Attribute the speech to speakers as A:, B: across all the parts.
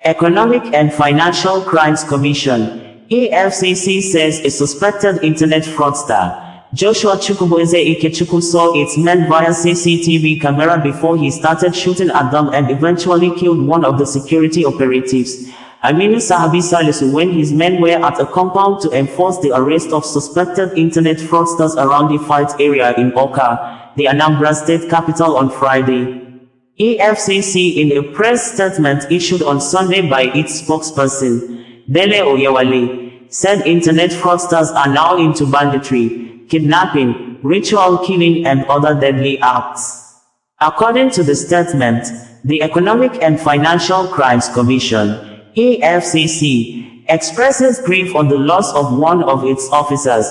A: Economic and Financial Crimes Commission (EFCC) says a suspected internet fraudster, Chukwubueze Ikechukwu, saw its men via CCTV camera before he started shooting at them and eventually killed one of the security operatives, Aminu Sahabi Salisu, when his men were at a compound to enforce the arrest of suspected internet fraudsters around the Ifite area in Awka, the Anambra State capital, on Friday. EFCC, in a press statement issued on Sunday by its spokesperson, Dele Oyewale, said internet fraudsters are now into banditry, kidnapping, ritual killing and other deadly acts. According to the statement, the Economic and Financial Crimes Commission (EFCC) expresses grief on the loss of one of its officers,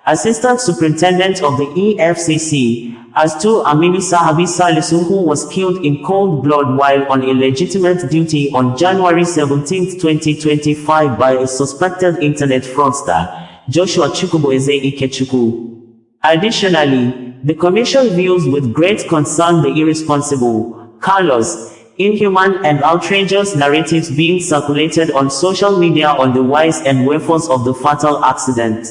A: Assistant Superintendent of the EFCC, as to Aminu Sahabi Salisu, who was killed in cold blood while on illegitimate duty on January 17, 2025 by a suspected internet fraudster, Chukwubueze Ikechukwu. Additionally, the Commission views with great concern the irresponsible, callous, inhuman and outrageous narratives being circulated on social media on the whys and wherefores of the fatal accident.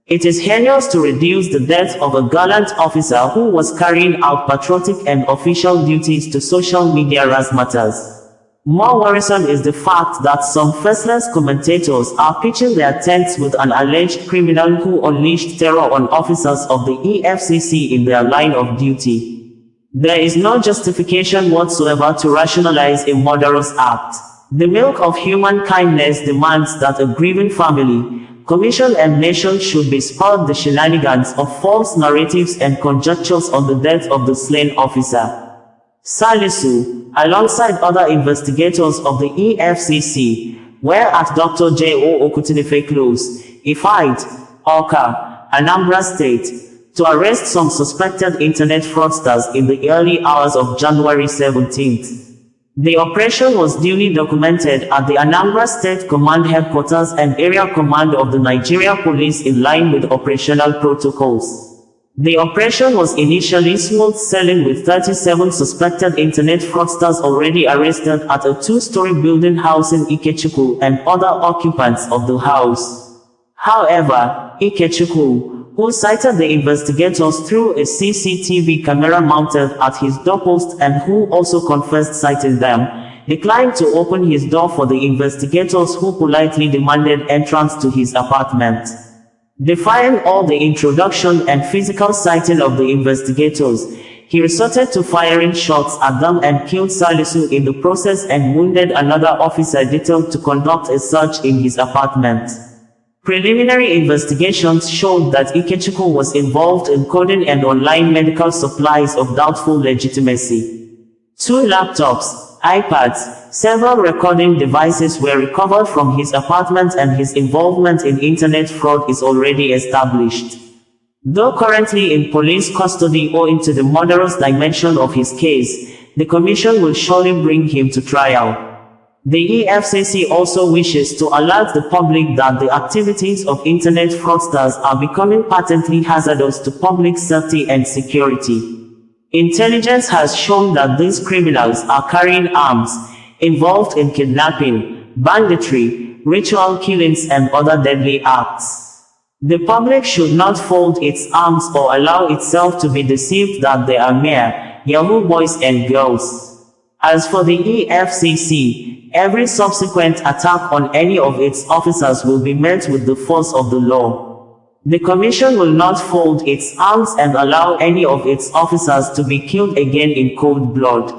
A: It is heinous to reduce the death of a gallant officer who was carrying out patriotic and official duties to social media razzmatazz. More worrisome is the fact that some faceless commentators are pitching their tents with an alleged criminal who unleashed terror on officers of the EFCC in their line of duty. There is no justification whatsoever to rationalize a murderous act. The milk of human kindness demands that a grieving family, Commission and nation should be spared the shenanigans of false narratives and conjectures on the death of the slain officer. Salisu, alongside other investigators of the EFCC, were at Dr. J.O. Okutinefe Close, Ifite, Awka, Anambra State, to arrest some suspected internet fraudsters in the early hours of January 17th. The operation was duly documented at the Anambra State Command Headquarters and Area Command of the Nigeria Police in line with operational protocols. The operation was initially smooth sailing with 37 suspected internet fraudsters already arrested at a two-story building housing Ikechukwu and other occupants of the house. However, Ikechukwu, who cited the investigators through a CCTV camera mounted at his doorpost and who also confessed citing them, declined to open his door for the investigators, who politely demanded entrance to his apartment. Defying all the introduction and physical citing of the investigators, he resorted to firing shots at them and killed Salisu in the process and wounded another officer detailed to conduct a search in his apartment. Preliminary investigations showed that Ikechukwu was involved in coding and online medical supplies of doubtful legitimacy. 2 laptops, iPads, several recording devices were recovered from his apartment, and his involvement in internet fraud is already established. Though currently in police custody owing to the murderous dimension of his case, the Commission will surely bring him to trial. The EFCC also wishes to alert the public that the activities of internet fraudsters are becoming patently hazardous to public safety and security. Intelligence has shown that these criminals are carrying arms, involved in kidnapping, banditry, ritual killings and other deadly acts. The public should not fold its arms or allow itself to be deceived that they are mere Yahoo boys and girls. As for the EFCC, every subsequent attack on any of its officers will be met with the force of the law. The Commission will not fold its arms and allow any of its officers to be killed again in cold blood.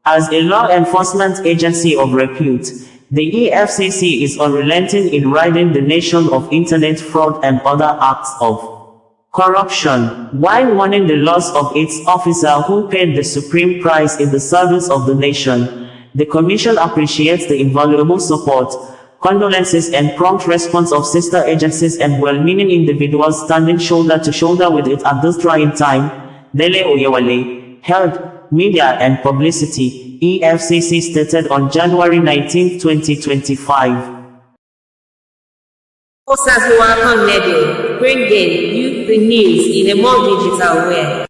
A: As a law enforcement agency of repute, the EFCC is unrelenting in ridding the nation of internet fraud and other acts of corruption, while mourning the loss of its officer who paid the supreme price in the service of the nation. The Commission appreciates the invaluable support, condolences and prompt response of sister agencies and well-meaning individuals standing shoulder to shoulder with it at this trying time. Dele Oyewale, Health, Media and Publicity, EFCC stated on January 19, 2025.
B: Bringing you the news in a more digital way.